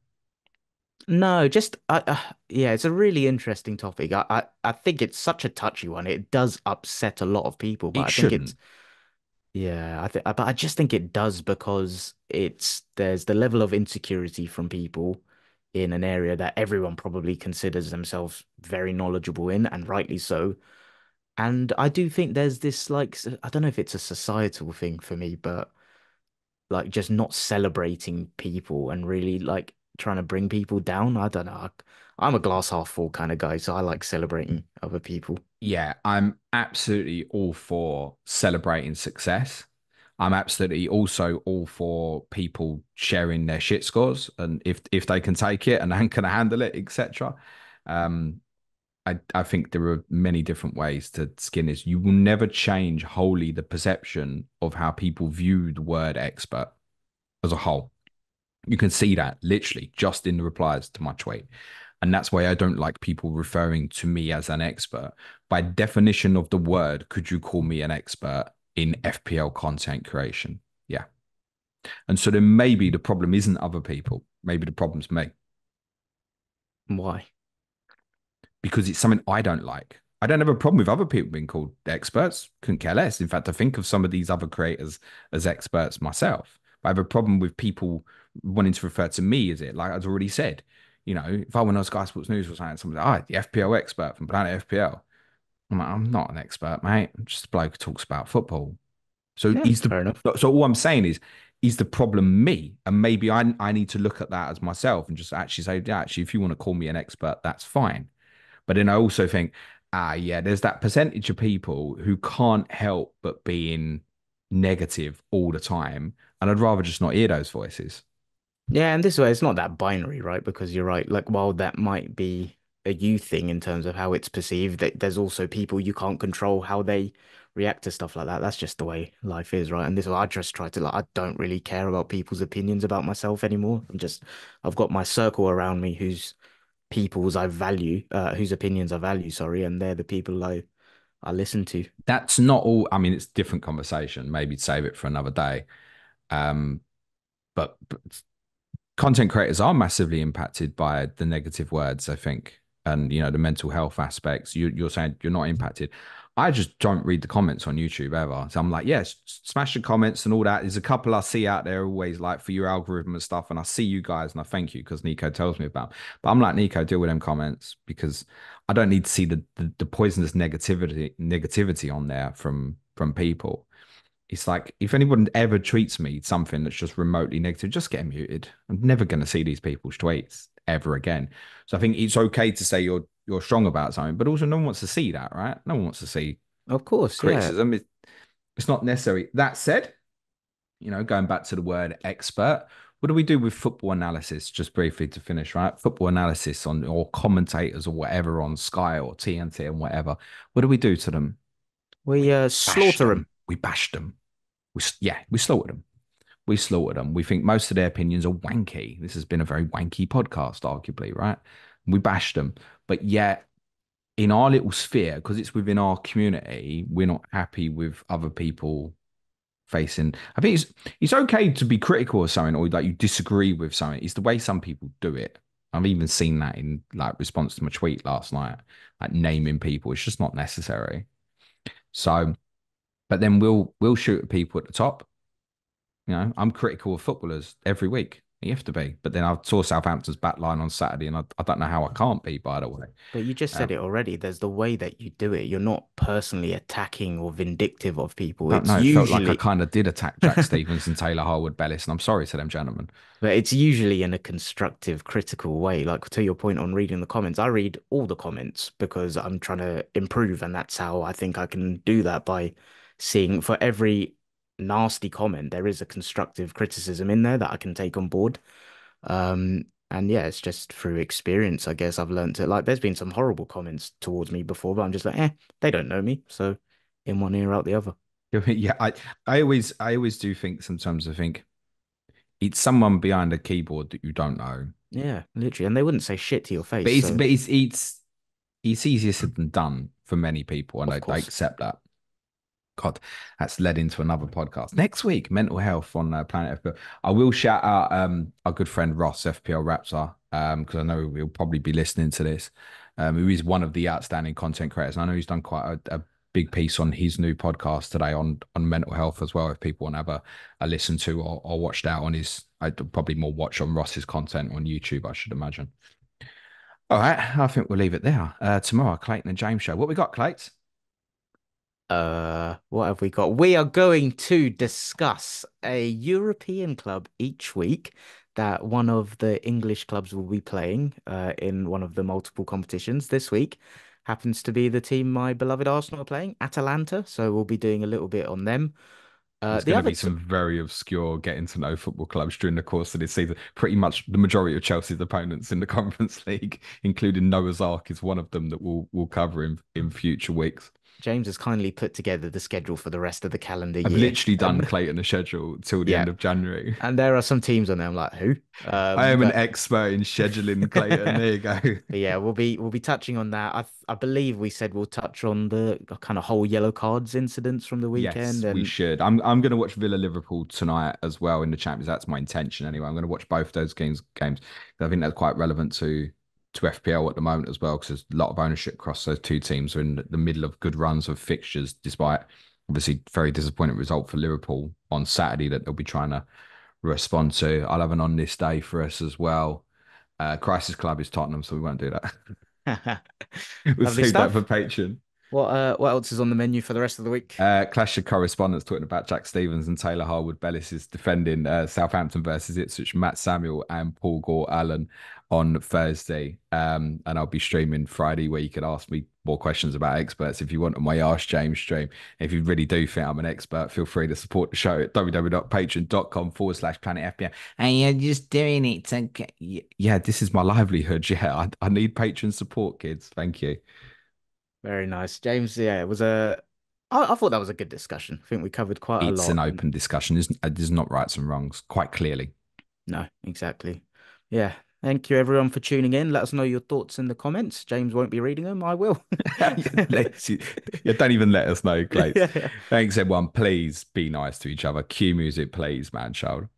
No, just yeah, it's a really interesting topic. I think it's such a touchy one. It does upset a lot of people, but It I think it's shouldn't. yeah, but I just think it does because there's the level of insecurity from people in an area that everyone probably considers themselves very knowledgeable in, and rightly so. And I do think there's this like I don't know if it's a societal thing for me, but like just not celebrating people and really like trying to bring people down. I don't know. I'm a glass half full kind of guy, so I like celebrating other people. Yeah, I'm absolutely all for celebrating success. I'm absolutely also all for people sharing their shit scores and if they can take it and can handle it, etc. Um, I think there are many different ways to skin this. You will never change wholly the perception of how people view the word expert as a whole. You can see that literally just in the replies to my tweet. And that's why I don't like people referring to me as an expert. By definition of the word, could you call me an expert in FPL content creation? Yeah. And so then maybe the problem isn't other people. Maybe the problem's me Why? because it's something I don't like. I don't have a problem with other people being called experts. Couldn't care less. In fact, I think of some of these other creators as experts myself. But I have a problem with people wanting to refer to me as it. Like I've already said, if I went on Sky Sports News or something, somebody like, the FPL expert from Planet FPL. I'm like, I'm not an expert, mate. I'm just a bloke who talks about football. So Yeah, he's the fair enough. so all I'm saying is the problem me? And maybe I need to look at that as myself and just actually say, yeah, actually, if you want to call me an expert, that's fine. But then I also think, yeah, there's that percentage of people who can't help but being negative all the time. And I'd rather just not hear those voices. Yeah, and this way it's not that binary, right? Because you're right. Like while that might be a you thing in terms of how it's perceived, there's also people you can't control how they react to stuff like that. That's just the way life is, right? And this I just try to like I don't really care about people's opinions about myself anymore. I've got my circle around me whose opinions I value, sorry, and they're the people I listen to. That's not all. I mean, it's a different conversation. Maybe save it for another day. Um, but content creators are massively impacted by the negative words, I think, and the mental health aspects. You're saying you're not impacted. I just don't read the comments on YouTube ever. So I'm like, yes, smash the comments and all that. There's a couple I see out there always like for your algorithm and stuff. And I see you guys and I thank you because Nico tells me about. But I'm like, Nico, deal with them comments because I don't need to see the poisonous negativity on there from people. It's like if anyone ever tweets me something that's just remotely negative, just get muted. I'm never going to see these people's tweets ever again. So I think it's okay to say you're strong about something, but also no one wants to see that, right? No one wants to see Of course, yeah. criticism. It's not necessary. That said, going back to the word expert, what do we do with football analysis? Just briefly to finish, right? Football analysis on or commentators or whatever on Sky or TNT and whatever. What do we do to them? We We bash slaughter them. them. We bash them. We slaughtered them. We slaughter them. We think most of their opinions are wanky. This has been a very wanky podcast, arguably, right? We bash them. But yet, in our little sphere, because it's within our community, we're not happy with other people facing. I think it's okay to be critical of something or like you disagree with something. It's the way some people do it. I've even seen that in like response to my tweet last night, like naming people. It's just not necessary. So, but then we'll shoot at people at the top. I'm critical of footballers every week. You have to be. But then I saw Southampton's back line on Saturday, and I don't know how I can't be, by the way. But you just said Um, it already. There's the way that you do it. You're not personally attacking or vindictive of people. I don't It's know. It felt like I usually, kind of did attack Jack Stevens and Taylor Harwood-Bellis, and I'm sorry to them gentlemen. but it's usually in a constructive, critical way. Like to your point on reading the comments, I read all the comments because I'm trying to improve, and that's how I think I can do that by seeing for every nasty comment, there is a constructive criticism in there that I can take on board. And yeah, it's just through experience, I guess I've learned to like there's been some horrible comments towards me before, but I'm just like, they don't know me. So in one ear out the other. Yeah, I always do think sometimes I think it's someone behind a keyboard that you don't know. Yeah, literally. And they wouldn't say shit to your But face. it's So but it's easier said than done for many people, and of I course, accept that. God, that's led into another podcast. Next week, mental health on Planet FPL. I will shout out our good friend Ross, FPL Raptor, because I know he'll probably be listening to this, who is one of the outstanding content creators. And I know he's done quite a big piece on his new podcast today on mental health as well. If people want to have a listen to or watch that on his, I'd probably more watch on Ross's content on YouTube, I should imagine. All right, I think we'll leave it there. Tomorrow, Clayton and James show. What we got, Clayton? what have we got? We are going to discuss a European club each week that one of the English clubs will be playing in one of the multiple competitions. This week happens to be the team my beloved Arsenal are playing, Atalanta. So we'll be doing a little bit on them. There's The going to other be t some very obscure getting to know football clubs during the course of this season. Pretty much the majority of Chelsea's opponents in the Conference League, including Noah's Ark, is one of them that we'll cover in future weeks. James has kindly put together the schedule for the rest of the calendar I've year. literally done And Clayton a schedule till the yeah, end of January. and there are some teams on there. I'm like, who? I am an But expert in scheduling Clayton. There you go. But yeah, we'll be touching on that. I believe we said we'll touch on the kind of whole yellow cards incidents from the weekend, Yes, we and should. I'm going to watch Villa Liverpool tonight as well in the Champions. That's my intention anyway. I'm going to watch both those games. I think that's quite relevant to FPL at the moment as well because there's a lot of ownership across those two teams. Are in the middle of good runs of fixtures, despite obviously very disappointing result for Liverpool on Saturday that they'll be trying to respond to. I'll have an on this day for us as well. Crisis Club is Tottenham, so we won't do that. We'll lovely save that for stuff. Patreon. What else is on the menu for the rest of the week? Clash of correspondence talking about Jack Stevens and Taylor Harwood-Bellis is defending Southampton versus Ipswich, Matt Samuel and Paul Gore-Allen on Thursday. And I'll be streaming Friday where you can ask me more questions about experts if you want on my Ask James stream. If you really do think I'm an expert, feel free to support the show at www.patreon.com/Planet FPL. And you're just doing it to yeah, this is my livelihood. Yeah, I need patron support, kids. Thank you. Very nice, James. Yeah, it was I thought that was a good discussion. I think we covered quite a It's an lot, and open discussion. There's not rights and wrongs, quite clearly. no, exactly. Yeah. Thank you everyone for tuning in. Let us know your thoughts in the comments. James won't be reading them. I will. Yeah, don't even let us know, Clates. Yeah. Thanks, everyone. Please be nice to each other. Cue music, please, man, child.